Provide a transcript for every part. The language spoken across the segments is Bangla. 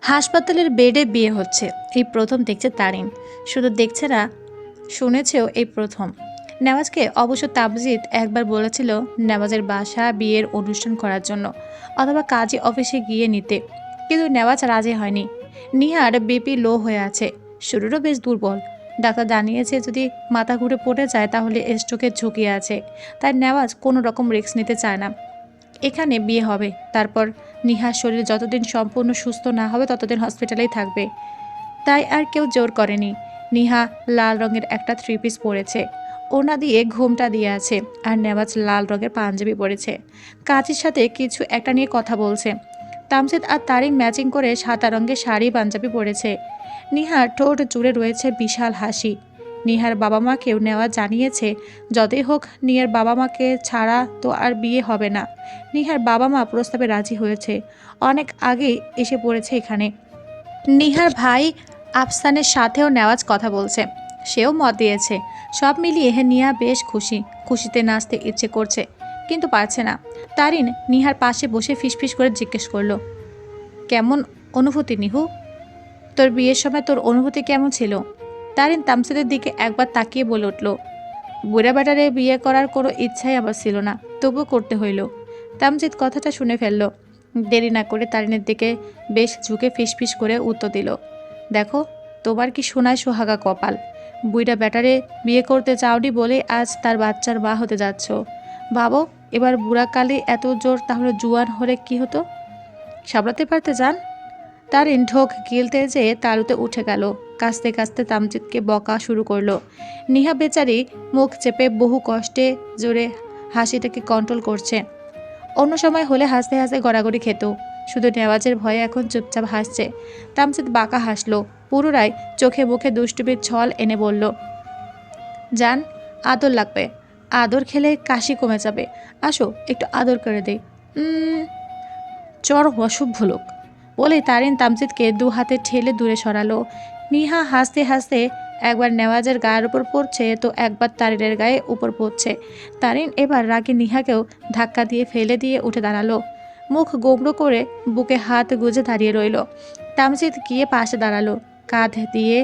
হাসপাতালের বেডে বিয়ে হচ্ছে এই প্রথম দেখছে তারিন। শুধু দেখছে না, শুনেছেও এই প্রথম। নেওয়াজকে অবশ্য তাবজিদ একবার বলেছিল নেওয়াজের বাসা বিয়ের অনুষ্ঠান করার জন্য, অথবা কাজী অফিসে গিয়ে নিতে, কিন্তু নেওয়াজ রাজি হয়নি। নিহার বিপি লো হয়ে আছে, শরীরও বেশ দুর্বল। ডাক্তার জানিয়েছে যদি মাথা ঘুরে পড়ে যায় তাহলে স্ট্রোকের ঝুঁকি আছে। তাই নেওয়াজ কোনো রকম রিস্ক নিতে চায় না। এখানে বিয়ে হবে, তারপর নিহার শরীর যতদিন সম্পূর্ণ সুস্থ না হবে ততদিন হসপিটালেই থাকবে। তাই আর কেউ জোর করেনি। নিহা লাল রঙের একটা থ্রি পিস পরেছে, ওনা দিয়ে ঘোমটা দিয়ে আছে, আর নেওয়াজ লাল রঙের পাঞ্জাবি পরেছে। কাজের সাথে কিছু একটা নিয়ে কথা বলছে। তামজিদ আর তারিন ম্যাচিং করে সাদা রঙের শাড়ি পাঞ্জাবি পরেছে। নিহার ঠোঁট জুড়ে রয়েছে বিশাল হাসি। নিহার বাবা মাকেও নেওয়া জানিয়েছে যতই হোক নিহার বাবা মাকে ছাড়া তো আর বিয়ে হবে না। নিহার বাবা মা প্রস্তাবে রাজি হয়েছে, অনেক আগেই এসে পড়েছে এখানে। নিহার ভাই আফসানের সাথেও নেওয়াজ কথা বলছে, সেও মত দিয়েছে। সব মিলিয়ে নিহা বেশ খুশি, খুশিতে নাচতে ইচ্ছে করছে কিন্তু পারছে না। তারিন নিহার পাশে বসে ফিসফিস করে জিজ্ঞেস করলো, কেমন অনুভূতি নিহু? তোর বিয়ের সময় তোর অনুভূতি কেমন ছিল? তারিন তামসিদের দিকে একবার তাকিয়ে বলে উঠল, বুড়া বেটারে বিয়ে করার কোনো ইচ্ছাই আমার ছিল না, তবুও করতে হইল। তামজিদ কথাটা শুনে ফেলল। দেরি না করে তারিনের দিকে বেশ ঝুঁকে ফিসফিস করে উত্তর দিল, দেখো, তোমার কি সোনায় সোহাগা কপাল। বুইড়া ব্যাটারে বিয়ে করতে চাওনি বলে আজ তার বাচ্চার মা হতে যাচ্ছ। ভাবো, এবার বুড়াকালে এত জোর, তাহলে জুয়ান হলে কি হতো? সামলাতে পারতে যান। তারিন ঢোক গিলতে যেয়ে তালুতে উঠে গেল। কাস্তে কাস্তে তামজিদকে বকা শুরু করলো। নিহা বেচারি মুখ চেপে বহু কষ্টে জোরে হাসিটাকে কন্ট্রোল করছে। অন্য সময় হলে হাসতে হাসতে গড়াগড়ি খেত, শুধু নেওয়াজের ভয়ে এখন চুপচাপ হাসছে। তামজিদ বাঁকা হাসলো, পুনরায় চোখে মুখে দুষ্টুমির ছল এনে বলল, জান, আদর লাগবে। আদর খেলে কাশি কমে যাবে, আসো একটু আদর করে দেই। চর অসভ্য লোক। বলে তারিন তামজিদকে দু হাতে ঠেলে দূরে সরালো। নিহা হাসতে হাসতে একবার নেওয়াজের গায়ের উপর পড়ছে তো একবার তারিনের গায়ে উপর পড়ছে। তারিন এবার রাগে নিহাকেও ধাক্কা দিয়ে ফেলে দিয়ে উঠে দাঁড়ালো। মুখ গোমড়ো করে বুকে হাত গুজে দাঁড়িয়ে রইল। তামজিদ গিয়ে পাশে দাঁড়ালো, কাঁধ দিয়ে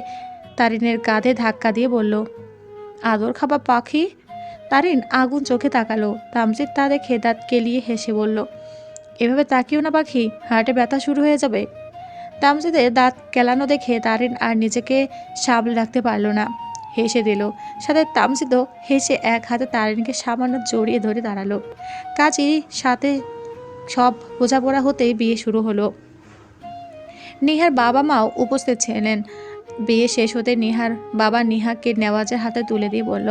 তারিনের কাঁধে ধাক্কা দিয়ে বলল, আদর খাবা পাখি। তারিন আগুন চোখে তাকালো। তামজিদ তা দেখে দাঁত কেলিয়ে হেসে বলল, এভাবে তাকিও না পাখি, হার্টে ব্যথা শুরু হয়ে যাবে। তামজিদের দাঁত কেলানো দেখে তারিন আর নিজেকে সামলে রাখতে পারল না, হেসে দিল। সাথে তামজিদও হেসে এক হাতে তারিনকে সামান্য জড়িয়ে ধরে দাঁড়ালো। কাজী সাথে সব বোঝাপড়া হতেই বিয়ে শুরু হলো। নিহার বাবা মাও উপস্থিত ছিলেন। বিয়ে শেষ হতে নিহার বাবা নিহাকে নেওয়াজের হাতে তুলে দিয়ে বলল,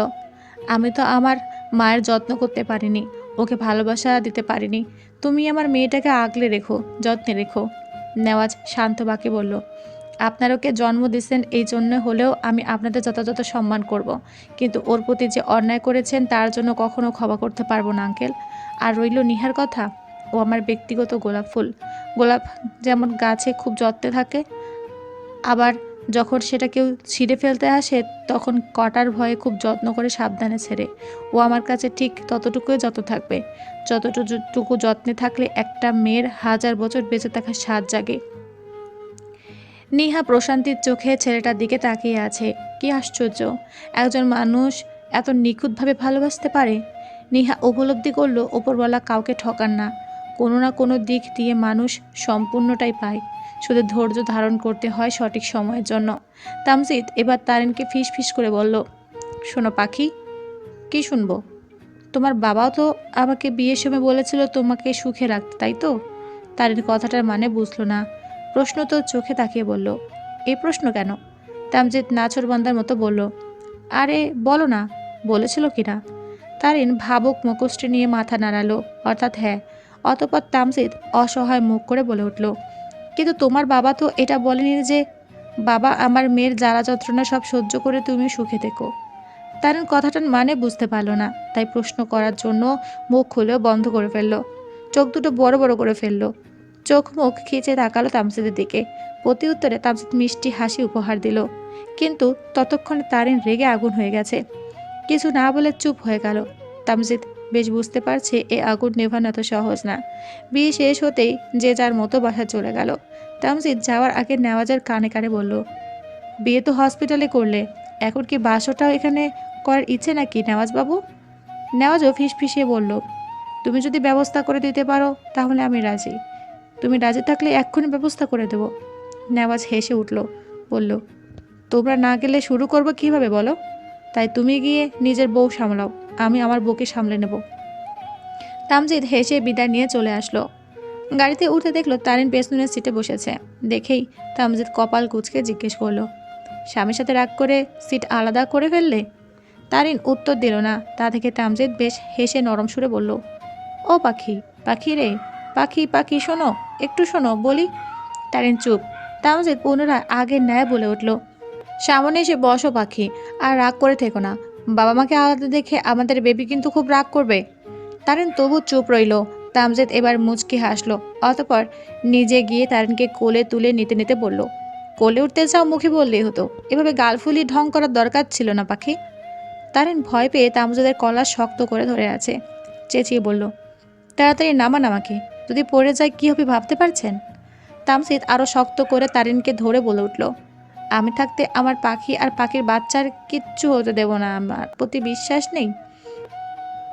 আমি তো আমার মায়ের যত্ন করতে পারিনি, ওকে ভালোবাসা দিতে পারিনি। তুমি আমার মেয়েটাকে আগলে রেখো, যত্নে রেখো। নেওয়াজ শান্ত বাক্যে বলল, আপনার ওকে জন্ম দিচ্ছেন এই জন্য হলেও আমি আপনাদের যথাযথ সম্মান করব। কিন্তু ওর প্রতি যে অন্যায় করেছেন তার জন্য কখনো ক্ষমা করতে পারবো না আঙ্কেল। আর রইল নিহার কথা, ও আমার ব্যক্তিগত গোলাপ ফুল। গোলাপ যেমন গাছে খুব যত্নে থাকে, আবার যখন সেটা কেউ ছিঁড়ে ফেলতে আসে তখন কটার ভয়ে খুব যত্ন করে সাবধানে ছেড়ে। ও আমার কাছে ঠিক ততটুকুই যত্ন থাকবে, যতটুকু যত্নে থাকলে একটা মেয়ের 1000 বছর বেঁচে থাকার স্বাদ জাগে। নিহা প্রশান্তির চোখে ছেলেটার দিকে তাকিয়ে আছে। কি আশ্চর্য, একজন মানুষ এত নিখুঁতভাবে ভালোবাসতে পারে। নিহা উপলব্ধি করলো ওপরওয়ালা কাউকে ঠকান না, কোনো না কোনো দিক দিয়ে মানুষ সম্পূর্ণটাই পায়, শুধু ধৈর্য ধারণ করতে হয় সঠিক সময়ের জন্য। তামজিদ এবার তারিনকে ফিস ফিস করে বলল, শোনো পাখি। কি শুনবো? তোমার বাবাও তো আমাকে বিয়ের সময় বলেছিল তোমাকে সুখে রাখতে, তাই তো? তারিন কথাটার মানে বুঝলো না, প্রশ্ন তো চোখে তাকিয়ে বলল, এই প্রশ্ন কেন? তামজিদ নাছোড়বান্দার মতো বলল, আরে বলো না, বলেছিল কিনা। তারিন ভাবুক মুখোশটি নিয়ে মাথা নাড়ালো, অর্থাৎ হ্যাঁ। অতঃপর তামজিদ অসহায় মুখ করে বলে উঠল, কিন্তু তোমার বাবা তো এটা বলেনি যে বাবা আমার মেয়ের জ্বালা যন্ত্রণা সব সহ্য করে তুমি সুখে থেকো। তারিন কথাটার মানে বুঝতে পারল না, তাই প্রশ্ন করার জন্য মুখ খুলেও বন্ধ করে ফেলল, চোখ দুটো বড় বড় করে ফেলল। চোখ মুখ খিচে তাকালো তামজিদের দিকে। প্রতি উত্তরে তামজিদ মিষ্টি হাসি উপহার দিল, কিন্তু ততক্ষণে তারিন রেগে আগুন হয়ে গেছে। কিছু না বলে চুপ হয়ে গেল। তামজিদ বেশ বুঝতে পারছে এ আগুন নেভানো এত সহজ না। বিয়ে শেষ হতেই যে যার মতো বাসা চলে গেল। তামজিদ যাওয়ার আগে নেওয়াজের কানে কানে বলল, বিয়ে তো হসপিটালে করলে, এখন কি বাসটাও এখানে করার ইচ্ছে নাকি নেওয়াজ বাবু? নেওয়াজও ফিসফিসিয়ে বলল, তুমি যদি ব্যবস্থা করে দিতে পারো তাহলে আমি রাজি। তুমি রাজি থাকলে এক্ষুনি ব্যবস্থা করে দেব। নেওয়াজ হেসে উঠল, বলল, তোমরা না গেলে শুরু করবো কিভাবে বলো? তাই তুমি গিয়ে নিজের বউ সামলাও, আমি আমার বউকে সামলে নেব। তামজিদ হেসে বিদায় নিয়ে চলে আসলো। গাড়িতে উঠে দেখলো তারিন পেছনের সিটে বসেছে। দেখেই তামজিদ কপাল কুঁচকে জিজ্ঞেস করলো, স্বামীর সাথে রাগ করে সিট আলাদা করে ফেললে? তারিন উত্তর দিল না। তা থেকে তামজিদ বেশ হেসে নরম সুরে বলল, ও পাখি, পাখি রে, পাখি পাখি শোনো, একটু শোনো বলি। তারিন চুপ। তামজিদ পুনরায় আগের ন্যায় বলে উঠল, সামনে এসে বসো পাখি, আর রাগ করে থেকো না। বাবা মাকে আলাদা দেখে আমাদের বেবি কিন্তু খুব রাগ করবে। তারিন তবু চুপ রইল। তামজিদ এবার মুচকি হাসলো। অতঃপর নিজে গিয়ে তারিনকে কোলে তুলে নিতে নিতে বলল, কোলে উঠতে চাও মুখে বললেই হতো, এভাবে গাল ফুলিয়ে ঢং করার দরকার ছিল না পাখি। তারিন ভয় পেয়ে তামজিদের কলার শক্ত করে ধরে আছে। চেঁচিয়ে বলল, তাড়াতাড়ি নামান আমাকে, যদি পড়ে যায় কী হবে ভাবতে পারছেন? তামজিদ আরও শক্ত করে তারিনকে ধরে বলে উঠল, আমি থাকতে আমার পাখি আর পাখির বাচ্চার কিচ্ছু হতে দেব না, আমার প্রতি বিশ্বাস নেই?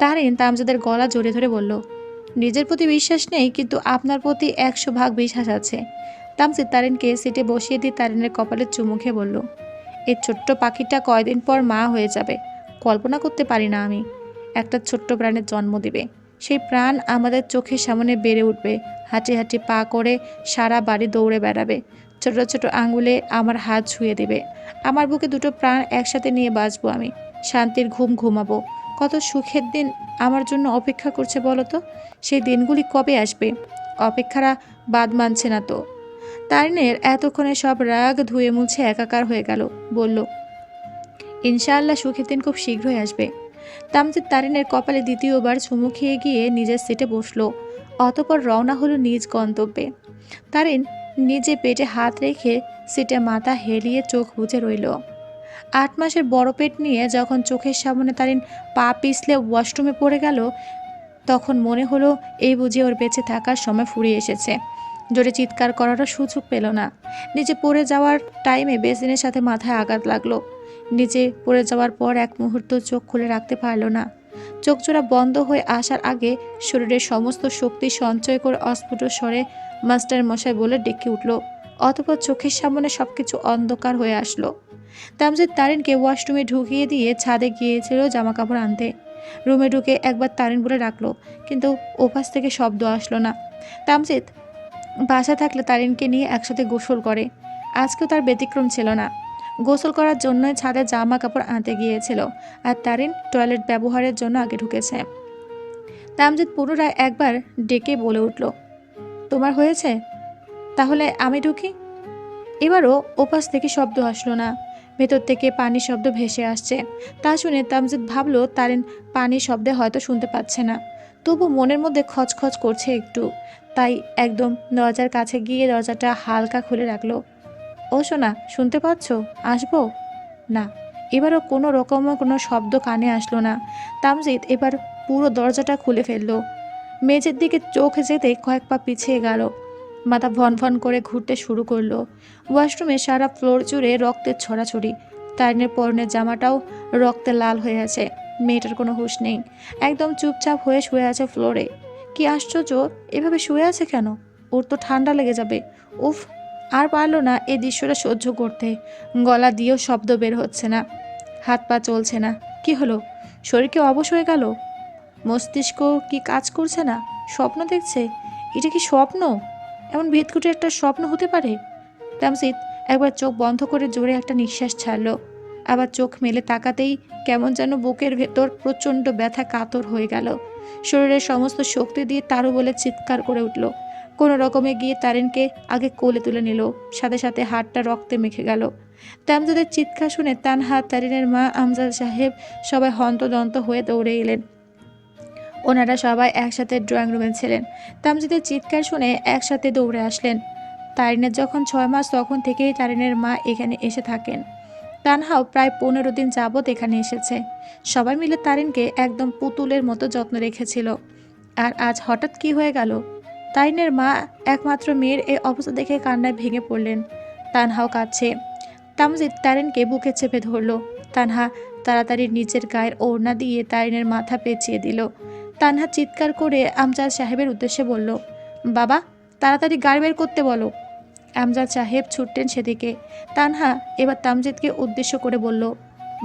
তারিন তামজিদের গলা জড়িয়ে ধরে বলল, নিজের প্রতি বিশ্বাস নেই, কিন্তু আপনার প্রতি 100 ভাগ বিশ্বাস আছে। তামজিদ তারিনকে সিটে বসিয়ে দিয়ে তারিনের কপালে চুমু খেয়ে বলল, এই ছোট্ট পাখিটা কয়দিন পর মা হয়ে যাবে, কল্পনা করতে পারি না আমি। একটা ছোট্ট প্রাণের জন্ম দিবে, সেই প্রাণ আমাদের চোখের সামনে বেড়ে উঠবে, হাঁটি হাঁটি পা করে সারা বাড়ি দৌড়ে বেড়াবে, ছোট ছোট আঙ্গুলে আমার হাত ছুঁয়ে দেবে। আমার বুকে দুটো প্রাণ একসাথে নিয়ে বাঁচবো আমি, শান্তির ঘুম ঘুমাবো। কত সুখের দিন আমার জন্য অপেক্ষা করছে বলো তো? সেই দিনগুলি কবে আসবে? অপেক্ষারা বাদ মানছে না তো। তারিনের এতক্ষণে সব রাগ ধুয়ে মুছে একাকার হয়ে গেল। বলল, ইনশাআল্লাহ সুখের দিন খুব শীঘ্রই আসবে। তামজিদ তারিনের কপালে দ্বিতীয়বার চুমু খেয়ে গিয়ে নিজের সিটে বসলো। অতপর রওনা হলো নিজ গন্তব্যে। তারিন নিজে পেটে হাত রেখে সিটে মাথা হেলিয়ে চোখ বুজে রইল। 8 মাসের বড় পেট নিয়ে যখন চোখের সামনে তারিন পা পিছলে ওয়াশরুমে পড়ে গেল, তখন মনে হলো এই বুঝি ওর বেঁচে থাকার সময় ফুরিয়ে এসেছে। জোরে চিৎকার করারও সুযোগ পেল না। নিচে পড়ে যাওয়ার টাইমে বেসিনের সাথে মাথায় আঘাত লাগলো। নিচে পড়ে যাওয়ার পর এক মুহূর্ত চোখ খুলে রাখতে পারল না। চোখ জোড়া বন্ধ হয়ে আসার আগে শরীরের সমস্ত শক্তি সঞ্চয় করে অস্ফুট স্বরে মাস্টার মশাই বলে ডেকে উঠল। অতঃপর চোখের সামনে সবকিছু অন্ধকার হয়ে আসলো। তামজিদ তারিনকে ওয়াশরুমে ঢুকিয়ে দিয়ে ছাদে গিয়েছিল জামা কাপড় আনতে। রুমে ঢুকে একবার তারিন বলে ডাকলো, কিন্তু ওপাশ থেকে শব্দ আসলো না। তামজিদ বাসা থাকলে তারিনকে নিয়ে একসাথে গোসল করে। আজকেও তার ব্যতিক্রম ছিল না। গোসল করার জন্যই ছাদে জামা কাপড় আনতে গিয়েছিল, আর তারিন টয়লেট ব্যবহারের জন্য আগে ঢুকেছে। তামজিদ পুনরায় একবার ডেকে বলে উঠল, তোমার হয়েছে? তাহলে আমি ঢুকি। এবারও ওপাশ থেকে শব্দ আসলো না। ভেতর থেকে পানির শব্দ ভেসে আসছে। তা শুনে তামজিদ ভাবলো তারিন পানির শব্দে হয়তো শুনতে পাচ্ছে না, তবু মনের মধ্যে খচখচ করছে একটু। তাই একদম দরজার কাছে গিয়ে দরজাটা হালকা খুলে রাখলো। ও সোনা, শুনতে পাচ্ছ? আসবো? না, এবারও কোনো শব্দ কানে আসলো না। তামজিদ এবার পুরো দরজাটা খুলে ফেললো। মেঝের দিকে চোখ যেতে কয়েক পা পিছিয়ে গেল। মাথা ভন করে ঘুরতে শুরু করলো। ওয়াশরুমে সারা ফ্লোর জুড়ে রক্তের ছড়াছড়ি। তারিনের পরনের জামাটাও রক্তে লাল হয়ে আছে। মেয়েটার কোনো হুঁশ নেই, একদম চুপচাপ হয়ে শুয়ে আছে ফ্লোরে। কি আশ্চর্য, এভাবে শুয়ে আছে কেন? ওর তো ঠান্ডা লেগে যাবে। উফ, আর পারলো না এই দৃশ্যটা সহ্য করতে। গলা দিয়েও শব্দ বের হচ্ছে না, হাত পা চলছে না। কি হলো? শরীর কি অবশ হয়ে গেল? মস্তিষ্ক কি কাজ করছে না? স্বপ্ন দেখছে? এটা কি স্বপ্ন? এমন ভেদকুটে একটা স্বপ্ন হতে পারে? তামজিদ একবার চোখ বন্ধ করে জোরে একটা নিঃশ্বাস ছাড়লো। আবার চোখ মেলে তাকাতেই কেমন যেন বুকের ভেতর প্রচণ্ড ব্যথা কাতর হয়ে গেল। শরীরের সমস্ত শক্তি দিয়ে তারও বলে চিৎকার করে উঠল। কোনো রকমে গিয়ে তারিনকে আগে কোলে তুলে নিল। সাথে সাথে হাতটা রক্তে মেখে গেল। তামজিদের চিৎকার শুনে তানহা, তারিনের মা, আমজাদ সাহেব সবাই হন্তদন্ত হয়ে দৌড়ে এলেন। ওনারা সবাই একসাথে ড্রয়িং রুমে ছিলেন। তামজিদের চিৎকার শুনে একসাথে দৌড়ে আসলেন। তারিনের যখন 6 মাস তখন থেকেই তারিনের মা এখানে এসে থাকেন। তানহাও প্রায় 15 দিন যাবৎ এখানে এসেছে। সবাই মিলে তারিনকে একদম পুতুলের মতো যত্ন রেখেছিল। আর আজ হঠাৎ কি হয়ে গেল? তারিনের মা একমাত্র মেয়ের এই অবস্থা দেখে কান্নায় ভেঙে পড়লেন। তানহাও কাঁদছে। তামজিদ তারিনকে বুকে চেপে ধরল। তানহা তাড়াতাড়ি নিজের গায়ের ওড়না দিয়ে তারিনের মাথা পেঁচিয়ে দিল। তানহা চিৎকার করে আমজাদ সাহেবের উদ্দেশ্যে বলল, বাবা, তাড়াতাড়ি গাড়ি বের করতে বলো। আমজাদ সাহেব ছুটতেন সেদিকে। তানহা এবার তামজিদকে উদ্দেশ্য করে বলল,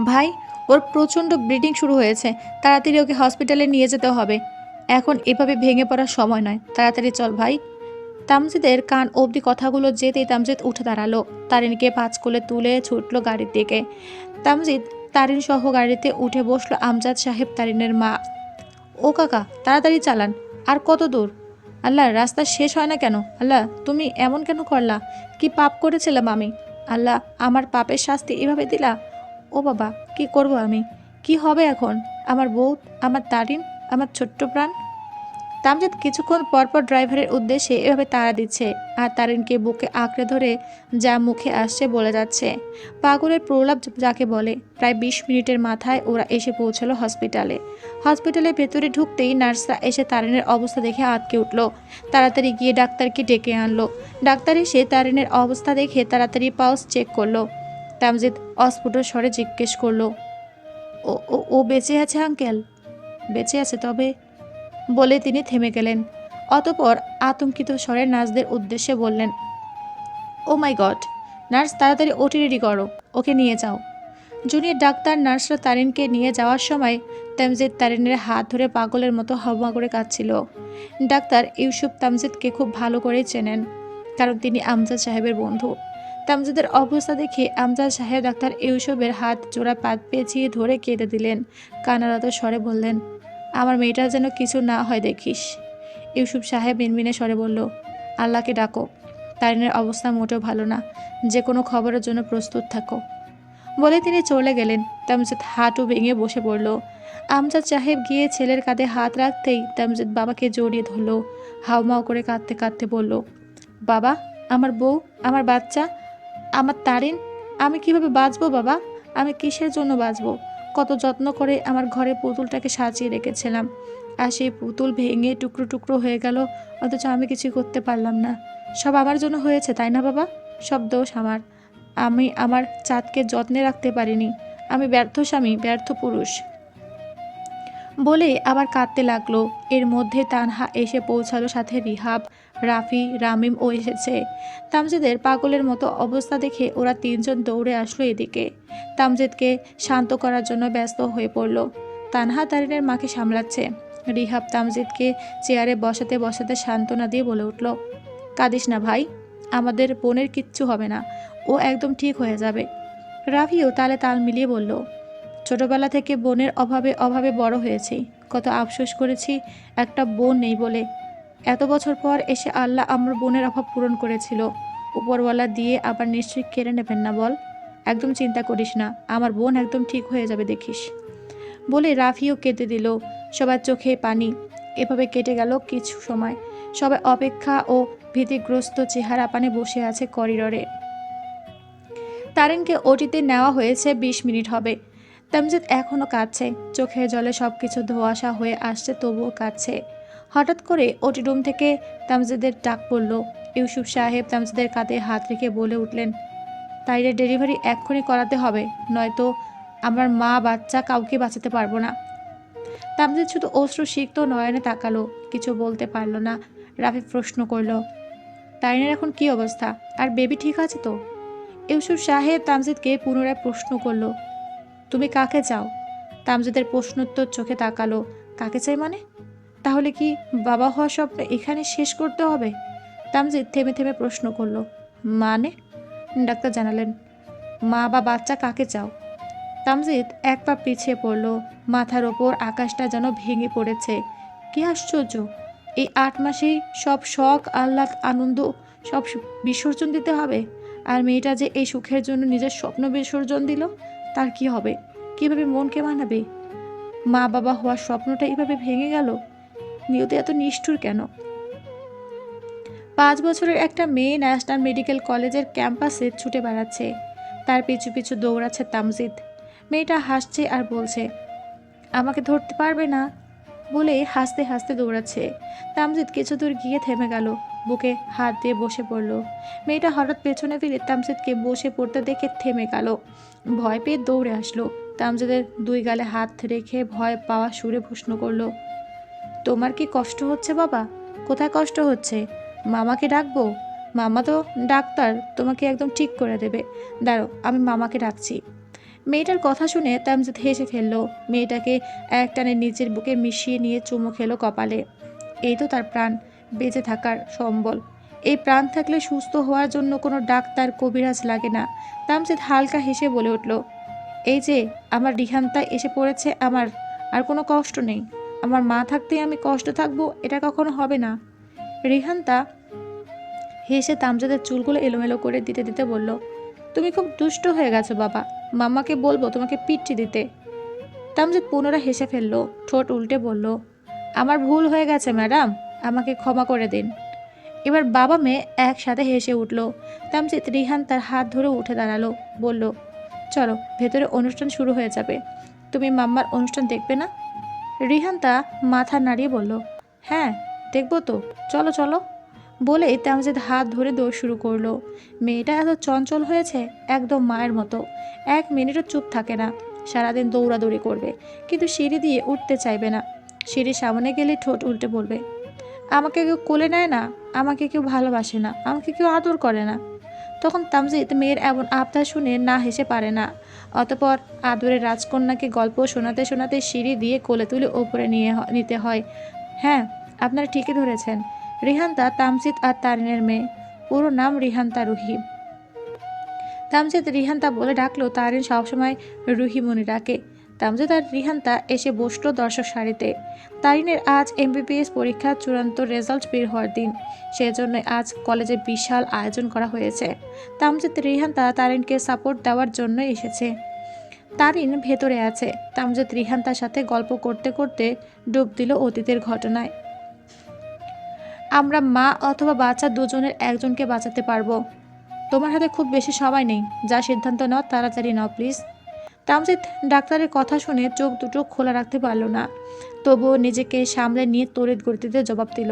ভাই, ওর প্রচণ্ড ব্লিডিং শুরু হয়েছে, তাড়াতাড়ি ওকে হসপিটালে নিয়ে যেতে হবে। এখন এভাবে ভেঙে পড়ার সময় নয়, তাড়াতাড়ি চল ভাই। তামজিদের কান অবধি কথাগুলো যেতেই তামজিদ উঠে দাঁড়ালো। তারিনকে পাঁচ কোলে তুলে ছুটলো গাড়ির দিকে। তামজিদ তারিন সহ গাড়িতে উঠে বসলো আমজাদ সাহেব তারিনের মা। ও কাকা, তাড়াতাড়ি চালান, আর কত দূর? আল্লাহ, রাস্তা শেষ হয় না কেন? আল্লাহ, তুমি এমন কেন করলা? কি পাপ করেছিলাম আমি? আল্লাহ, আমার পাপের শাস্তি এভাবে দিলা? ও বাবা, কি করব আমি? কি হবে এখন? আমার বউ, আমার তারিন, আমার ছোট্ট প্রাণ। তামজিদ কিছুক্ষণ পরপর ড্রাইভারের উদ্দেশ্যে এভাবে তাড়া দিচ্ছে আর তারিনকে বুকে আঁকড়ে ধরে যা মুখে আসছে বলে যাচ্ছে। পাগলের প্রলাপ যাকে বলে। প্রায় 20 মিনিটের মাথায় ওরা এসে পৌঁছালো হসপিটালে। হসপিটালের ভেতরে ঢুকতেই নার্সরা এসে তারিনের অবস্থা দেখে আটকে উঠল। তাড়াতাড়ি গিয়ে ডাক্তারকে ডেকে আনলো। ডাক্তার এসে তারিনের অবস্থা দেখে তাড়াতাড়ি পালস চেক করলো। তামজিদ অস্ফুট স্বরে জিজ্ঞেস করলো, ও ও ও বেঁচে আছে আঙ্কেল? বেঁচে আছে, তবে বলে তিনি থেমে গেলেন। অতঃপর আতঙ্কিত স্বরে নার্সদের উদ্দেশ্যে বললেন, ও মাই গড, নার্স, তাড়াতাড়ি ওটি রেডি করো, ওকে নিয়ে যাও। জুনিয়র ডাক্তার নার্সরা তারিনকে নিয়ে যাওয়ার সময় তামজিদ তারিনের হাত ধরে পাগলের মতো হাওয়া করে কাঁদছিল। ডাক্তার ইউসুফ তামজিদকে খুব ভালো করেই চেনেন, কারণ তিনি আমজাদ সাহেবের বন্ধু। তামজিদের অবস্থা দেখে আমজাদ সাহেব ডাক্তার ইউসুফের হাত জোড়া পাত পেঁচিয়ে ধরে কেঁদে দিলেন। কান্নারত স্বরে বললেন, আমার মেয়েটার যেন কিছু না হয় দেখিস। ইউসুফ সাহেব মিনমিনে স্বরে বলল, আল্লাহকে ডাকো, তারিনের অবস্থা মোটেও ভালো না, যে কোনো খবরের জন্য প্রস্তুত থাকো। বলে তিনি চলে গেলেন। তামজিদ হাঁটু ভেঙে বসে পড়ল। আমজাদ সাহেব গিয়ে ছেলের কাঁধে হাত রাখতেই তামজিদ বাবাকে জড়িয়ে ধরল। হাউমাউ করে কাঁদতে কাঁদতে বলল, বাবা, আমার বউ, আমার বাচ্চা, আমার তারিন, আমি কিভাবে বাঁচবো বাবা? আমি কিসের জন্য বাঁচবো? কত যত্ন করে আমার ঘরে পুতুলটাকে সাজিয়ে রেখেছিলাম, আর সেই পুতুল ভেঙে টুকরো টুকরো হয়ে গেল, অথচ আমি কিছু করতে পারলাম না। সব আমার জন্য হয়েছে, তাই না বাবা? সব দোষ আমার। আমি আমার চাঁদকে যত্নে রাখতে পারিনি। আমি ব্যর্থ স্বামী, ব্যর্থ পুরুষ। বলে আবার কাঁদতে লাগলো। এর মধ্যে তানহা এসে পৌঁছালো, সাথে রিহাব, রাফি, রামিম ও এসেছে। তামজিদের পাগলের মতো অবস্থা দেখে ওরা তিনজন দৌড়ে আসলো এদিকে। তামজিদকে শান্ত করার জন্য ব্যস্ত হয়ে পড়ল। তানহা তারিনের মাকে সামলাচ্ছে। রিহাব তামজিদকে চেয়ারে বসাতে বসাতে সান্ত্বনা দিয়ে বলে উঠল, কাঁদিস না ভাই, আমাদের বোনের কিচ্ছু হবে না, ও একদম ঠিক হয়ে যাবে। রাফিও তালে তাল মিলিয়ে বলল, ছোটবেলা থেকে বোনের অভাবে অভাবে বড় হয়েছি, কত আফসোস করেছি একটা বোন নেই বলে। এত বছর পর এসে আল্লাহ আমার বোনের অভাব পূরণ করেছিল। উপরওয়ালা দিয়ে আবার নিশ্চয়ই কেড়ে নেবেন না বল? একদম চিন্তা করিস না, আমার বোন একদম ঠিক হয়ে যাবে দেখিস। বলে রাফিও কেঁদে দিল। সবার চোখে পানি। এভাবে কেটে গেল কিছু সময়। সবাই অপেক্ষা ও ভীতিগ্রস্ত চেহারা পানে বসে আছে করিডোরে। তারিনকে ওটিতে নেওয়া হয়েছে 20 মিনিট হবে। তামজিদ এখনও কাঁদছে, চোখের জলে সবকিছু ধোঁয়াশা হয়ে আসছে, তবুও কাঁদছে। হঠাৎ করে ওটি রুম থেকে তামজিদের ডাক পড়ল। ইউসুফ সাহেব তামজিদের কাঁধে হাত রেখে বলে উঠলেন, তাইরের ডেলিভারি এক্ষুনি করাতে হবে, নয়তো আমার মা বাচ্চা কাউকে বাঁচাতে পারবো না। তামজিদ শুধু অশ্রু সিক্ত নয়নে তাকালো, কিছু বলতে পারল না। রাফি প্রশ্ন করল, তাইনের এখন কি অবস্থা, আর বেবি ঠিক আছে তো? ইউসুফ সাহেব তামজিদকে পুনরায় প্রশ্ন করল, তুমি কাকে চাও? তামজিদের প্রশ্নোত্তর চোখে তাকালো। কাকে চাই মানে? তাহলে কি বাবা হওয়ার স্বপ্ন এখানে শেষ করতে হবে? তামজিদ থেমে থেমে প্রশ্ন করল, মানে? ডাক্তার জানালেন, মা বা বাচ্চা কাকে চাও? তামজিদ এক পা পিছিয়ে পড়ল। মাথার ওপর আকাশটা যেন ভেঙে পড়েছে। কি আশ্চর্য! এই 8 মাসেই সব শখ, আহ্লাদ, আনন্দ সব বিসর্জন দিতে হবে? আর মেয়েটা যে এই সুখের জন্য নিজের স্বপ্ন বিসর্জন দিল, তার কি হবে? কিভাবে মনকে মানাবে? মা বাবা হওয়ার স্বপ্নটা এইভাবে ভেঙে গেল। নিয়তি এত নিষ্ঠুর কেন? 5 বছরের একটা মেয়ে ন্যাশনাল মেডিকেল কলেজের ক্যাম্পাসে ছুটে বেড়াচ্ছে। তার পিছু পিছু দৌড়াচ্ছে তামজিদ। মেয়েটা হাসছে আর বলছে, আমাকে ধরতে পারবে না? বলে হাসতে হাসতে দৌড়াচ্ছে। তামজিৎ কিছু দূর গিয়ে থেমে গেল, বুকে হাত দিয়ে বসে পড়ল। মেয়েটা হঠাৎ পেছনে ফিরে তামজিৎকে বসে পড়তে দেখে থেমে গেল, ভয় পেয়ে দৌড়ে আসলো। তামজিদের দুই গালে হাত রেখে ভয় পাওয়া সুরে প্রশ্ন করলো, তোমার কি কষ্ট হচ্ছে বাবা? কোথায় কষ্ট হচ্ছে? মামাকে ডাকবো? মামা তো ডাক্তার, তোমাকে একদম ঠিক করে দেবে। দাঁড়ো, আমি মামাকে ডাকছি। মেয়েটার কথা শুনে তামজিদ হেসে ফেললো। মেয়েটাকে একটানে নিজের বুকে মিশিয়ে নিয়ে চুমু খেলো কপালে। এই তো তার প্রাণ, বেঁচে থাকার সম্বল। এই প্রাণ থাকলে সুস্থ হওয়ার জন্য কোনো ডাক্তার কবিরাজ লাগে না। তামজিদ হালকা হেসে বলে উঠল, এই যে আমার রিহান্তা এসে পড়েছে, আমার আর কোনো কষ্ট নেই। আমার মা থাকতেই আমি কষ্ট থাকবো, এটা কখনো হবে না। রিহান্তা হেসে তামজাদের চুলগুলো এলোমেলো করে দিতে দিতে বলল, তুমি খুব দুষ্ট হয়ে গেছো বাবা, মাম্মাকে বলবো তোমাকে পিচ্ছি দিতে। তামজাদ পুনরায় হেসে ফেললো, ঠোঁট উল্টে বলল, আমার ভুল হয়ে গেছে ম্যাডাম, আমাকে ক্ষমা করে দিন। এবার বাবা মেয়ে একসাথে হেসে উঠল। তামজিৎ রিহান তার হাত ধরে উঠে দাঁড়ালো, বলল, চলো ভেতরে অনুষ্ঠান শুরু হয়ে যাবে, তুমি মাম্মার অনুষ্ঠান দেখবে না? রিহান্তা মাথা নাড়িয়ে বলল, হ্যাঁ দেখবো তো, চলো চলো। বলেই তামজিদ হাত ধরে দৌড় শুরু করলো। মেয়েটা এত চঞ্চল হয়েছে, একদম মায়ের মতো, এক মিনিটও চুপ থাকে না। সারাদিন দৌড়াদৌড়ি করবে, কিন্তু সিঁড়ি দিয়ে উঠতে চাইবে না। সিঁড়ির সামনে গেলে ঠোঁট উল্টে বলবে, আমাকে কেউ কোলে নেয় না, আমাকে কেউ ভালোবাসে না, আমাকে কেউ আদর করে না। তখন তামজিদ মেয়ের এমন আবদার শুনে না হেসে পারে না। অতপর আদরের রাজকন্যাকে গল্প শোনাতে শোনাতে সিঁড়ি দিয়ে কোলে তুলে ওপরে নিতে হয়। হ্যাঁ, আপনারা ঠিকই ধরেছেন, রিহান্তা তামজিদ আর তারিনের মেয়ে, পুরো নাম রিহান্তা রুহি। তামজিদ রিহান্তা বলে ডাকলো, তারিন সবসময় রুহি মনে ডাকে। তামজিদ আর রিহান্তা এসে বসলো দর্শক সারিতে। তারিনের আজ এমবিবিএস পরীক্ষার চূড়ান্ত রেজাল্ট বের হওয়ার দিন, সেজন্য আজ কলেজে বিশাল আয়োজন করা হয়েছে। তামজিদ রিহান্তা তারিনকে সাপোর্ট দেওয়ার জন্য এসেছে। তারিন ভেতরে আছে। তামজিদ রিহান্তার সাথে গল্প করতে করতে ডুব দিল অতীতের ঘটনায়। আমরা মা অথবা বাচ্চা দুজনের একজনকে বাঁচাতে পারবো। তোমার হাতে খুব বেশি সময় নেই, যা সিদ্ধান্ত নাও তাড়াতাড়ি নাও প্লিজ। তামজিদ ডাক্তারের কথা শুনে চোখ দুটো খোলা রাখতে পারল না, তবুও নিজেকে সামলে নিয়ে তড়িৎ গতিতে জবাব দিল,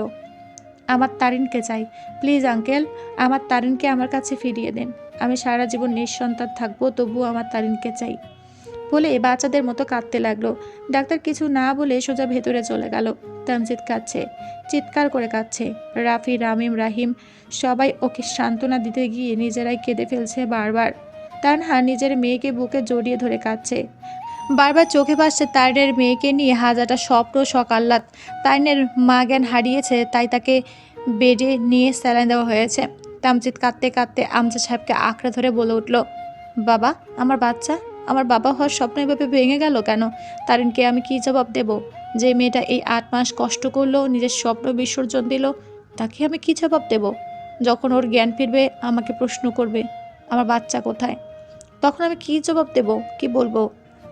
আমার তারিনকে চাই, প্লিজ আঙ্কেল, আমার তারিনকে আমার কাছে ফিরিয়ে দিন। আমি সারা জীবন নিঃসন্তান থাকবো, তবুও আমার তারিনকে চাই। বলে বাচ্চাদের মতো কাঁদতে লাগলো। ডাক্তার কিছু না বলে সোজা ভেতরে চলে গেল। তামজিদ কাঁদছে, চিৎকার করে কাঁদছে। রাফি, রামিম, রাহিম সবাই ওকে সান্ত্বনা দিতে গিয়ে নিজেরাই কেঁদে ফেলছে বারবার। তানহা নিজের মেয়েকে বুকে জড়িয়ে ধরে কাঁদছে। বারবার চোখে ভাসছে তাইনের মেয়েকে নিয়ে হাজারটা স্বপ্ন সকাল্লাত। তাইনের মা জ্ঞান হারিয়েছে, তাই তাকে বেডে নিয়ে স্যালাইন দেওয়া হয়েছে। তামজিদ কাঁদতে কাঁদতে আমজাদ সাহেবকে আঁকড়ে ধরে বলে উঠল, বাবা, আমার বাচ্চা, আমার বাবা হওয়ার স্বপ্ন এভাবে ভেঙে গেল কেন? তারিনকে আমি কি জবাব দেব? যে মেয়েটা এই 8 মাস কষ্ট করলো, নিজের স্বপ্ন বিসর্জন দিল, তাকে আমি কি জবাব দেব? যখন ওর জ্ঞান ফিরবে আমাকে প্রশ্ন করবে, আমার বাচ্চা কোথায়? তখন আমি কি জবাব দেব, কি বলবো?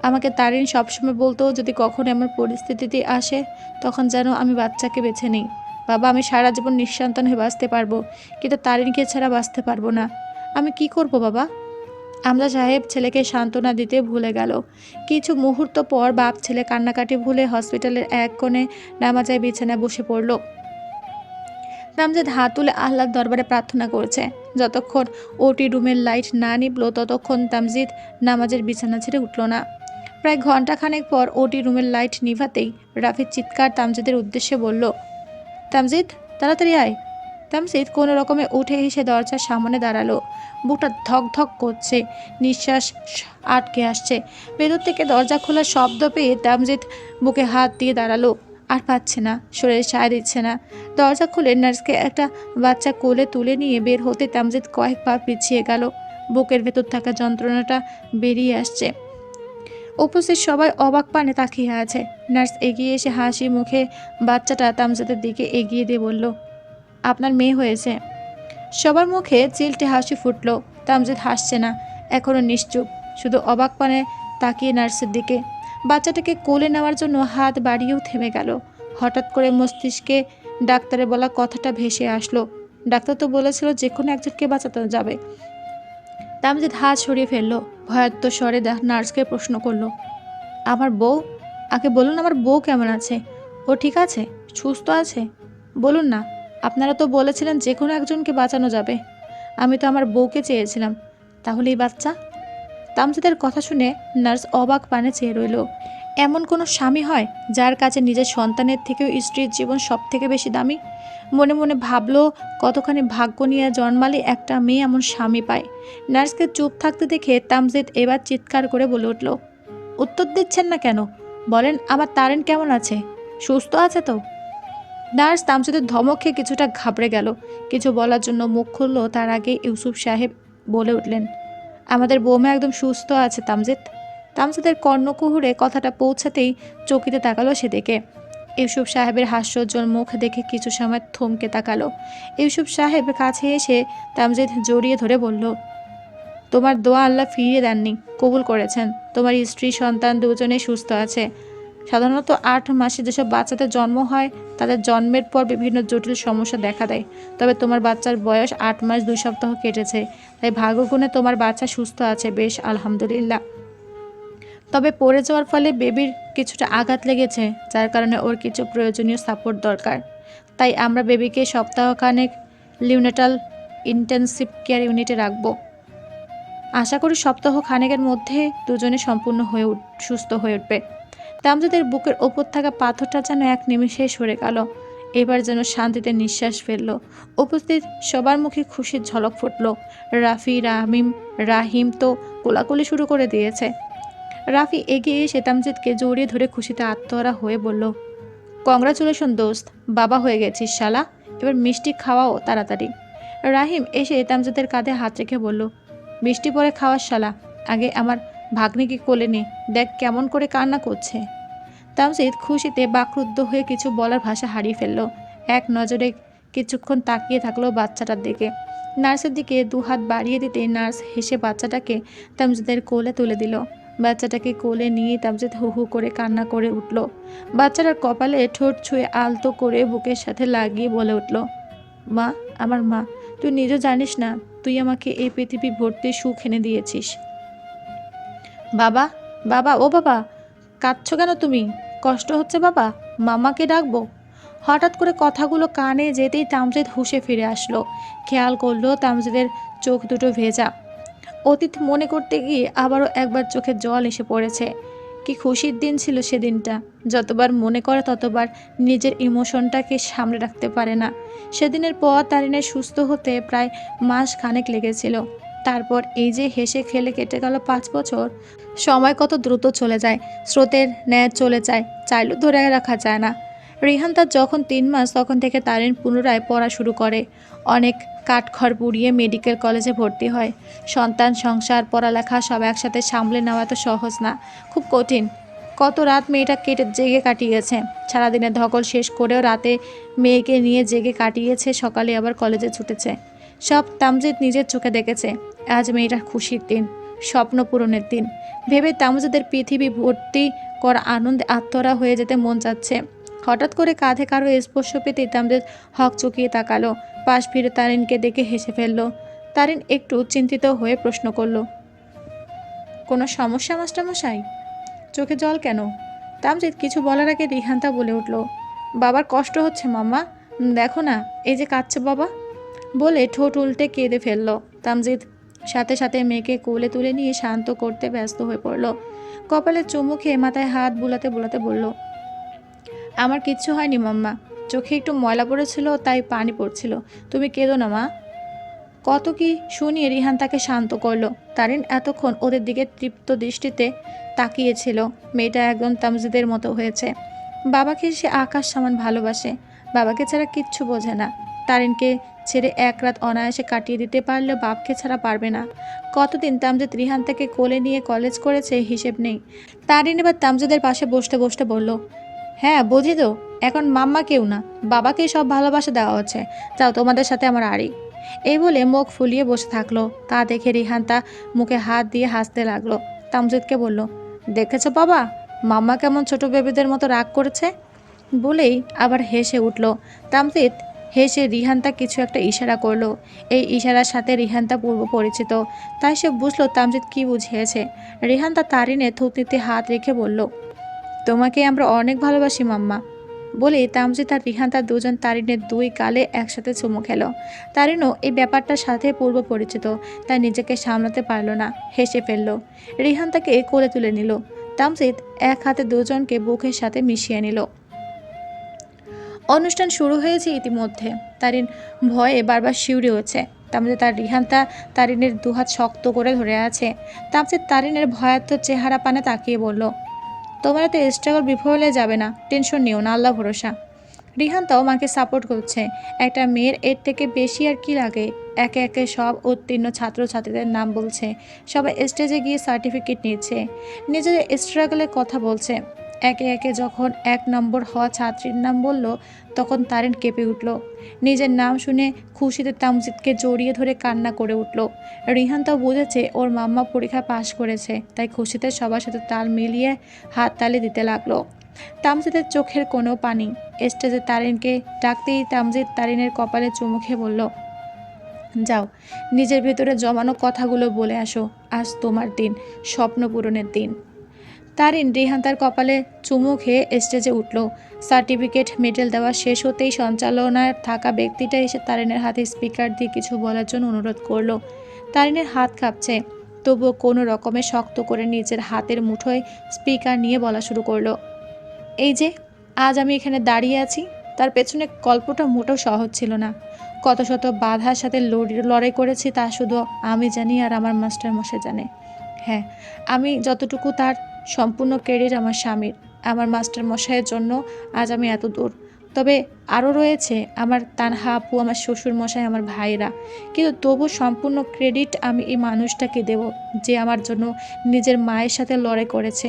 আমাকে তারিন সবসময় বলতো, যদি কখনো এমন পরিস্থিতিতে আসে তখন যেন আমি বাচ্চাকে বেছে নিই। বাবা, আমি সারা জীবন নিঃসন্তান হয়ে বাঁচতে পারবো, কিন্তু তারিনকে ছাড়া বাঁচতে পারবো না। আমি কি করব বাবা? আমজা সাহেব ছেলেকে সান্ত্বনা দিতে ভুলে গেল। কিছু মুহূর্ত পর বাপ ছেলে কান্নাকাটি ভুলে হসপিটালের এক কোণে নামাজায় বিছানায় বসে পড়ল। তামজিদ হাত তুলে আল্লাহর দরবারে প্রার্থনা করছে। যতক্ষণ ওটি রুমের লাইট না নিবল ততক্ষণ তামজিদ নামাজের বিছানা ছেড়ে উঠল না। প্রায় ঘন্টাখানেক পর ওটি রুমের লাইট নিভাতেই রাফির চিৎকার তামজিদের উদ্দেশ্যে বলল, তামজিদ, তাড়াতাড়ি আয়। তামজিদ কোনো রকমে উঠে এসে দরজার সামনে দাঁড়ালো। বুকটা ধক ধক করছে, নিঃশ্বাস আটকে আসছে। ভেতর থেকে দরজা খোলার শব্দ পেয়ে তামজিদ বুকে হাত দিয়ে দাঁড়ালো। আর পাচ্ছে না, শরীরে সায় দিচ্ছে না। দরজা খুলে নার্সকে একটা বাচ্চা কোলে তুলে নিয়ে বের হতে তামজিদ কয়েক পা পিছিয়ে গেল। বুকের ভেতর থাকা যন্ত্রণাটা বেরিয়ে আসছে। উপস্থিত সবাই অবাক পানে তাকিয়ে আছে। নার্স এগিয়ে এসে হাসি মুখে বাচ্চাটা তামজিদের দিকে এগিয়ে দিয়ে বলল, আপনার মেয়ে হয়েছে। সবার মুখে চিলটে হাসি ফুটল। তামজিদ হাসছে না, এখনো নিশ্চুপ, শুধু অবাক পানে তাকিয়ে নার্সের দিকে। বাচ্চাটাকে কোলে নেওয়ার জন্য হাত বাড়িয়েও থেমে গেল। হঠাৎ করে মস্তিষ্কে ডাক্তারের বলা কথাটা ভেসে আসলো, ডাক্তার তো বলেছিল যে কোনো একজনকে বাঁচাতে যাবে। তামজিদ হাত সরিয়ে ফেললো, ভয়ার্ত স্বরে নার্সকে প্রশ্ন করলো, আমার বউ? আগে বলুন আমার বউ কেমন আছে? ও ঠিক আছে? সুস্থ আছে? বলুন না। আপনারা তো বলেছিলেন যে কোনো একজনকে বাঁচানো যাবে। আমি তো আমার বউকে চেয়েছিলাম। তাহলে এই বাচ্চা? তামজিদের কথা শুনে নার্স অবাক পানে চেয়ে রইল। এমন কোনো স্বামী হয় যার কাছে নিজের সন্তানের থেকেও স্ত্রীর জীবন সব থেকে বেশি দামি? মনে মনে ভাবলো, কতখানি ভাগ্য নিয়ে জন্মালে একটা মেয়ে এমন স্বামী পায়। নার্সকে চুপ থাকতে দেখে তামজিদ এবার চিৎকার করে বলে উঠল, উত্তর দিচ্ছেন না কেন? বলেন, আমার তারেন কেমন আছে? সুস্থ আছে তো? নার্স তামজিদের ধমক খেয়ে কিছুটা ঘাবড়ে গেল। কিছু বলার জন্য মুখ খুলল, তার আগে ইউসুফ সাহেব বলে উঠলেন, আমাদের বৌমা একদম সুস্থ আছে তামজিদ। তামজিদের কর্ণকুহুরে কথাটা পৌঁছাতেই চকিতে তাকালো সেদিকে। ইউসুফ সাহেবের হাস্যোজ্জ্বল মুখ দেখে কিছু সময় থমকে তাকালো। ইউসুফ সাহেব কাছে এসে তামজিদ জড়িয়ে ধরে বলল, তোমার দোয়া আল্লাহ ফিরিয়ে দেননি, কবুল করেছেন। তোমার স্ত্রী সন্তান দুজনেই সুস্থ আছে। সাধারণত 8 মাসে যেসব বাচ্চাদের জন্ম হয় তাদের জন্মের পর বিভিন্ন জটিল সমস্যা দেখা দেয়। তবে তোমার বাচ্চার বয়স 8 মাস 2 সপ্তাহ কেটেছে, তাই ভাগ্যগুণে তোমার বাচ্চা সুস্থ আছে, বেশ আলহামদুলিল্লাহ। তবে পড়ে যাওয়ার ফলে বেবির কিছুটা আঘাত লেগেছে, যার কারণে ওর কিছু প্রয়োজনীয় সাপোর্ট দরকার। তাই আমরা বেবিকে সপ্তাহখানেক লিউনেটাল ইন্টেন্সিভ কেয়ার ইউনিটে রাখবো। আশা করি সপ্তাহ খানেকের মধ্যে দুজনে সম্পূর্ণ সুস্থ হয়ে উঠবে। তামজিদের বুকের ওপর থাকা পাথরটা যেন এক নিমিষে সরে গেল। এবার যেন শান্তিতে নিঃশ্বাস ফেলল। উপস্থিত সবার মুখে খুশির ঝলক ফুটল। রাফি, রাহিম তো কোলাকুলি শুরু করে দিয়েছে। রাফি এগিয়ে এসে তামজিদকে জড়িয়ে ধরে খুশিতে আত্মহারা হয়ে বলল, কংগ্রাচুলেশন দোস্ত, বাবা হয়ে গেছিস শালা। এবার মিষ্টি খাওয়াও তাড়াতাড়ি। রাহিম এসে তামজিদের কাঁধে হাত রেখে বলল, মিষ্টি পরে খাওয়ার শালা, আগে আমার ভাগ্নিকে কোলে নে, দেখ কেমন করে কান্না করছে। তামজিদ খুশিতে বাকরুদ্ধ হয়ে কিছু বলার ভাষা হারিয়ে ফেলল। এক নজরে কিছুক্ষণ তাকিয়ে থাকলো বাচ্চাটার দিকে। নার্সের দিকে 2 হাত বাড়িয়ে দিতে নার্স হেসে বাচ্চাটাকে তামজিদের কোলে তুলে দিল। বাচ্চাটাকে কোলে নিয়ে তামজিদ হু হু করে কান্না করে উঠল। বাচ্চাটার কপালে ঠোঁট ছুঁয়ে আলতো করে বুকের সাথে লাগিয়ে বলে উঠল, মা, আমার মা, তুই নিজেও জানিস না তুই আমাকে এই পৃথিবী ভর্তি সুখ এনে দিয়েছিস। বাবা, বাবা, ও বাবা, কাঁদছো কেন তুমি? কষ্ট হচ্ছে বাবা? মামাকে ডাকবো? হঠাৎ করে কথাগুলো কানে যেতেই তামজিদ হুঁশে ফিরে আসলো। খেয়াল করলো তামজিদের চোখ দুটো ভেজা। অতীত মনে করতে গিয়ে আবারও একবার চোখে জল এসে পড়েছে। কি খুশির দিন ছিল সেদিনটা। যতবার মনে করে ততবার নিজের ইমোশনটাকে সামলে রাখতে পারে না। সেদিনের পর তারিনের সুস্থ হতে প্রায় মাস খানেক লেগেছিল। তারপর এই যে হেসে খেলে কেটে গেল 5 বছর। সময় কত দ্রুত চলে যায়, স্রোতের ন্যায় চলে যায়, চাইলেও ধরে রাখা যায় না। রিহান তার যখন 3 মাস তখন থেকে তারিন পুনরায় পড়া শুরু করে। অনেক কাঠখড় পুড়িয়ে মেডিকেল কলেজে ভর্তি হয়। সন্তান, সংসার, পড়ালেখা সব একসাথে সামলে নেওয়া তো সহজ না, খুব কঠিন। কত রাত মেয়েটা জেগে কাটিয়েছে। সারাদিনের ধকল শেষ করেও রাতে মেয়েকে নিয়ে জেগে কাটিয়েছে, সকালে আবার কলেজে ছুটেছে। সব তামজিদ নিজের চোখে দেখেছে। আজ মেয়েটার খুশির দিন, স্বপ্ন পূরণের দিন। ভেবে তামজিদের পৃথিবী ভর্তি করা আনন্দে আত্মহারা হয়ে যেতে মন চাচ্ছে। হঠাৎ করে কাঁধে কারো স্পর্শ পেতে তামজিদ হক চকিয়ে তাকালো। পাশ ফিরে তারিনকে দেখে হেসে ফেলল। তারিন একটু চিন্তিত হয়ে প্রশ্ন করল, কোনো সমস্যা মাস্টারমশাই? চোখে জল কেন? তামজিদ কিছু বলার আগে রিহান্তা বলে উঠল, বাবার কষ্ট হচ্ছে মাম্মা, দেখো না, এই যে কাঁদছে বাবা। বলে ঠোঁট উল্টে কেঁদে ফেলল। তামজিদ সাথে সাথে মেয়েকে কোলে তুলে নিয়ে শান্ত করতে ব্যস্ত হয়ে পড়ল। কপালে চুমু খেয়ে মাথায় হাত বুলাতে বুলাতে বলল, আমার কিচ্ছু হয়নি মাম্মা, চোখে একটু ময়লা পড়েছিল তাই পানি পড়ছিল, তুমি কেঁদো না মা। কত কি শুনিয়ে রিহান তাকে শান্ত করলো। তারিন এতক্ষণ ওদের দিকে তৃপ্ত দৃষ্টিতে তাকিয়েছিল। মেয়েটা একদম তামজিদের মতো হয়েছে। বাবাকে সে আকাশ সমান ভালোবাসে, বাবাকে ছাড়া কিচ্ছু বোঝে না। তারিনকে ছেড়ে এক রাত অনায়াসে কাটিয়ে দিতে পারলেও বাপকে ছাড়া পারবে না। কতদিন তামজিদ রিহান থেকে কোলে নিয়ে কলেজ করেছে হিসেব নেই। তারিন এবার তামজিদের পাশে বসতে বসতে বলল, হ্যাঁ বুঝি তো, এখন মাম্মা কেউ না, বাবাকেই সব ভালোবাসা দেওয়া হচ্ছে, যাও তোমাদের সাথে আমার আড়ি। এই বলে মুখ ফুলিয়ে বসে থাকলো। তা দেখে রিহান তা মুখে হাত দিয়ে হাসতে লাগলো। তামজিদকে বলল, দেখেছো বাবা, মাম্মা কেমন ছোট বেবিদের মতো রাগ করেছে? বলেই আবার হেসে উঠল। তামজিদ হেসে রিহান্তা কিছু একটা ইশারা করলো। এই ইশারার সাথে রিহান্তা পূর্ব পরিচিত, তাই সে বুঝলো তামজিদ কি বুঝিয়েছে। রিহান্তা তারিনে থুতনিতে হাত রেখে বলল, তোমাকে আমরা অনেক ভালোবাসি মাম্মা। বলে তামজিৎ আর রিহান তার দুজন তারিনের দুই গালে একসাথে চুমু খেলো। তারিনও এই ব্যাপারটার সাথে পূর্ব পরিচিত, তাই নিজেকে সামলাতে পারল না, হেসে ফেলল। রিহান তাকে কোলে তুলে নিল। তামজিৎ এক হাতে দুজনকে বুকের সাথে মিশিয়ে নিল। অনুষ্ঠান শুরু হয়েছে ইতিমধ্যে। তারিন ভয়ে বারবার শিউরে হচ্ছে। তামজিৎ তার রিহান্তা তারিনের দুহাত শক্ত করে ধরে আছে। তামজিৎ তারিনের ভয়ার্থ চেহারা পানে তাকিয়ে বলল, তোমার তো স্ট্রাগল বিফলে যাবে না, টেনশন নিও না, আল্লাহ ভরসা। রিহান্তাও মাকে সাপোর্ট করছে। একটা মেয়ের এর থেকে বেশি আর কি লাগে। একে একে সব উত্তীর্ণ ছাত্রছাত্রীদের নাম বলছে, সবাই স্টেজে গিয়ে সার্টিফিকেট নিচ্ছে, নিজেদের স্ট্রাগলের কথা বলছে। একে একে যখন 1 নম্বর হওয়া ছাত্রীর নাম বলল, তখন তারিন কেঁপে উঠল। নিজের নাম শুনে খুশিতে তামজিৎকে জড়িয়ে ধরে কান্না করে উঠল। রিহান্তাও বুঝেছে ওর মাম্মা পরীক্ষা পাশ করেছে, তাই খুশিতে সবার সাথে তাল মিলিয়ে হাততালি দিতে লাগলো। তামজিদের চোখের কোনো পানি। স্টেজে তারিনকে ডাকতেই তামজিদ তারিনের কপালে চুমু খেয়ে বলল, যাও, নিজের ভেতরে জমানো কথাগুলো বলে আসো, আজ তোমার দিন, স্বপ্ন পূরণের দিন। তারিন রিহান্তার কপালে চুমু খেয়ে স্টেজে উঠল। সার্টিফিকেট মেডেল দেওয়া শেষ হতেই সঞ্চালনায় থাকা ব্যক্তিটা এসে তারিনের হাতে স্পিকার দিয়ে কিছু বলার জন্য অনুরোধ করলো। তারিনের হাত কাঁপছে, তবুও কোনো রকমে শক্ত করে নিজের হাতের মুঠোয় স্পিকার নিয়ে বলা শুরু করলো, এই যে আজ আমি এখানে দাঁড়িয়ে আছি, তার পেছনে গল্পটা মোটেও সহজ ছিল না। কত শত বাধার সাথে লড়াই করেছি তা শুধু আমি জানি আর আমার মাস্টার মশাই জানে। হ্যাঁ, আমি যতটুকু তার সম্পূর্ণ ক্রেডিট আমার স্বামীর, আমার মাস্টার মশাইয়ের জন্য আজ আমি এত দূর। তবে আরও রয়েছে আমার তানহা আপু, আমার শ্বশুর মশাই, আমার ভাইরা। কিন্তু তবু সম্পূর্ণ ক্রেডিট আমি এই মানুষটাকে দেব, যে আমার জন্য নিজের মায়ের সাথে লড়াই করেছে,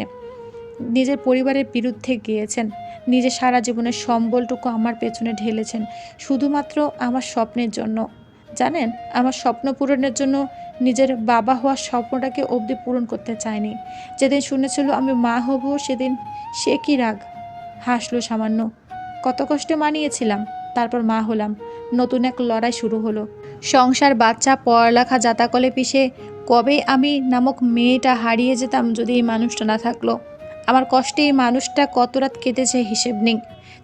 নিজের পরিবারের বিরুদ্ধে গিয়েছেন, নিজের সারা জীবনের সম্বলটুকু আমার পেছনে ঢেলেছেন শুধুমাত্র আমার স্বপ্নের জন্য। জানেন, আমার স্বপ্ন পূরণের জন্য নিজের বাবা হওয়ার স্বপ্নটাকে অবধি পূরণ করতে চায়নি। যেদিন শুনেছিল আমি মা হব, সেদিন সে কি রাগ, হাসলো সামান্য। কত কষ্টে মানিয়েছিলাম, তারপর মা হলাম, নতুন এক লড়াই শুরু হলো। সংসার, বাচ্চা, পড়ালেখা, জাতাকলে পিষে কবে আমি নামক মেয়েটা হারিয়ে যেতাম যদি এই মানুষটা না থাকলো। আমার কষ্টে এই মানুষটা কত রাত কেটেছে হিসেব নেই।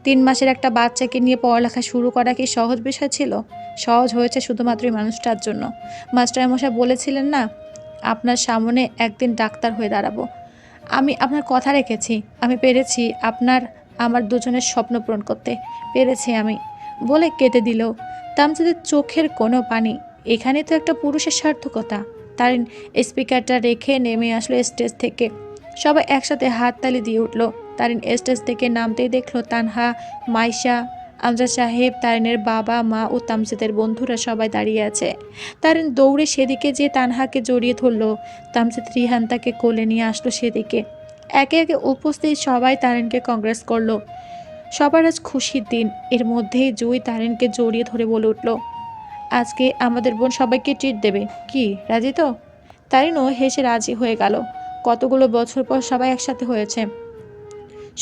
3 মাসের একটা বাচ্চাকে নিয়ে পড়ালেখা শুরু করা কি সহজ বিষয় ছিল? সহজ হয়েছে শুধুমাত্র এই মানুষটার জন্য। মাস্টারমশাই বলেছিলেন না, আপনার সামনে একদিন ডাক্তার হয়ে দাঁড়াবো। আমি আপনার কথা রেখেছি, আমি পেরেছি আপনার আমার দুজনের স্বপ্ন পূরণ করতে পেরেছি আমি, বলে কেটে দিল। তামজিদের চোখের কোনো পানি। এখানে তো একটা পুরুষের সার্থকতা। তার স্পিকারটা রেখে নেমে আসলো স্টেজ থেকে। সবাই একসাথে হাততালি দিয়ে উঠল। তারিন স্টেজ থেকে নামতেই দেখলো তানহা, মাইশা, আমজাদ সাহেব, তারিনের বাবা মা ও তামজিদের বন্ধুরা সবাই দাঁড়িয়ে আছে। তারিন দৌড়ে সেদিকে যেয়ে তানহাকে জড়িয়ে ধরল। তামজিদ রিহান তাকে কোলে নিয়ে আসলো সেদিকে। একে একে উপস্থিত সবাই তারিনকে কংগ্রেস করলো। সবার আজ খুশির দিন। এর মধ্যেই জুই তারিনকে জড়িয়ে ধরে বলে উঠল, আজকে আমাদের বোন সবাইকে ট্রিট দেবে, কি রাজি তো? তারিনও হেসে রাজি হয়ে গেল। কতগুলো বছর পর সবাই একসাথে হয়েছে।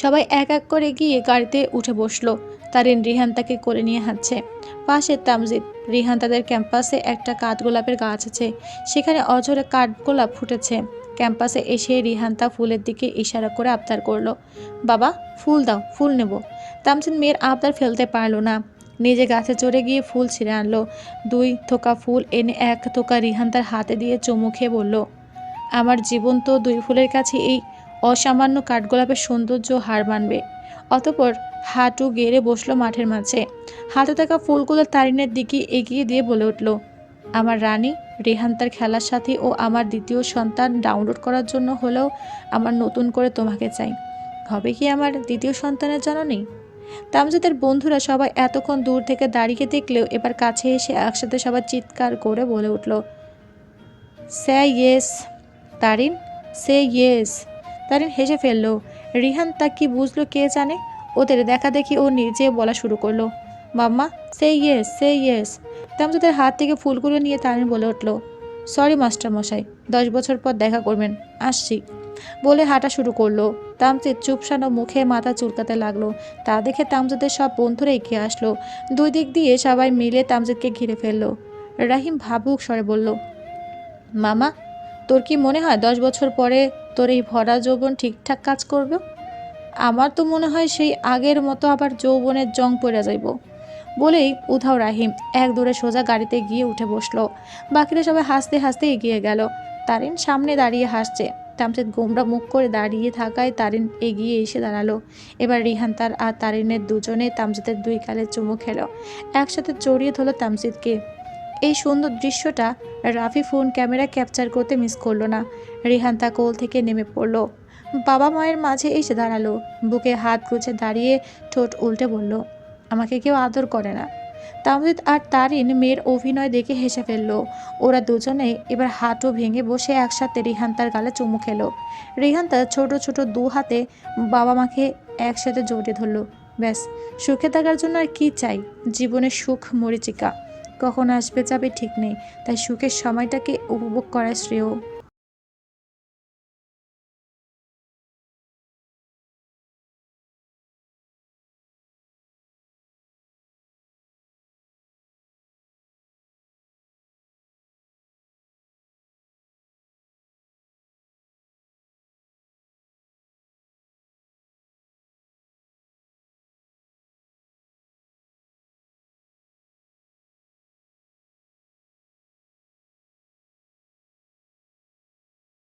সবাই এক এক করে গিয়ে গাড়িতে উঠে বসলো। তারিন রিহান তাকে করে নিয়ে হাঁটছে। পাশে তামজিদ। রিহান তাদের ক্যাম্পাসে একটা কাঠগোলাপের গাছ আছে, সেখানে অঝরে কাঠগোলাপ ফুটেছে। ক্যাম্পাসে এসে রিহান্তা ফুলের দিকে ইশারা করে আবদার করলো, বাবা ফুল দাও, ফুল নেব। তামজিদ মেয়ের আবদার ফেলতে পারলো না, নিজে গাছে চড়ে গিয়ে ফুল ছিঁড়ে আনলো। 2 থোকা ফুল এনে 1 থোকা রিহান্তার হাতে দিয়ে চুমু খেয়ে বলল, আমার জীবন তো 2 ফুলের কাছে এই অসামান্য কাঠগোলাপের সৌন্দর্য হার মানবে। অতঃপর হাঁটু গেড়ে বসলো মাঠের মাঝে। হাতে থাকা ফুলগুলো তারিনের দিকে এগিয়ে দিয়ে বলে উঠল, আমার রানী, রেহান তার খেলার সাথী ও আমার দ্বিতীয় সন্তান ডাউনলোড করার জন্য হলেও আমার নতুন করে তোমাকে চাই। হবে কি আমার দ্বিতীয় সন্তানের জননী? তামজিদের বন্ধুরা সবাই এতক্ষণ দূর থেকে দাঁড়িয়ে দেখলেও এবার কাছে এসে একসাথে সবাই চিৎকার করে বলে উঠল, সে ইয়েস তারিন, সে ইয়েস। তারিন হেসে ফেলল। রিহান তা কি বুঝলো কে জানে। ওদের দেখা দেখি ও নিজে বলা শুরু করলো, মাম্মা সে ইয়েস, সে ইয়েস। তামজিদের হাত থেকে ফুলগুলো নিয়ে তারিন বলে উঠল, সরি মাস্টার মশাই, 10 বছর পর দেখা করবেন, আসছি, বলে হাঁটা শুরু করলো। তামজিদ চুপসানো মুখে মাথা চুলকাতে লাগলো। তা দেখে তামজিদের সব বন্ধুরা এগিয়ে আসলো। 2 দিক দিয়ে সবাই মিলে তামজিদকে ঘিরে ফেললো। রাহিম ভাবুক স্বরে বলল, মামা, তোর কি মনে হয় 10 বছর পরে তোর এই ভরা যৌবন ঠিকঠাক কাজ করবে? আমার তো মনে হয় সেই আগের মতো আবার যৌবনের জং পড়ে যাইব। বলেই উধাও রাহিম এক দৌড়ে সোজা গাড়িতে গিয়ে উঠে বসলো। বাকিরা সবাই হাসতে হাসতে এগিয়ে গেল। তারিন সামনে দাঁড়িয়ে হাসছে। তামসিদ গোমরা মুখ করে দাঁড়িয়ে থাকায় তারিন এগিয়ে এসে দাঁড়ালো। এবার রিহান আর তারিনের দুজনে তামসিদের দুই গালে চুমু খেলো। একসাথে জড়িয়ে ধরলো তামসিদকে। এই সুন্দর দৃশ্যটা রাফি ফোন ক্যামেরা ক্যাপচার করতে মিস করলো না। রিহান তা কোল থেকে নেমে পড়লো, বাবা মায়ের মাঝে এসে দাঁড়ালো। বুকে হাত গুছে দাঁড়িয়ে ঠোঁট উল্টে বলল, আমাকে কেউ আদর করে না। তামজিদ আর তারিন মেয়ের অভিনয় দেখে হেসে ফেললো। ওরা দুজনে এবার হাঁটু ভেঙে বসে একসাথে রিহান্তার গালে চুমু খেলো। রিহান্তা ছোট ছোট দু হাতে বাবা মাকে একসাথে জড়িয়ে ধরলো। ব্যাস, সুখে থাকার জন্য আর কি চাই? জীবনের সুখ মরীচিকা, কখন আসবে যাবে ঠিক নেই, তাই সুখের সময়টাকে উপভোগ করা শ্রেয়।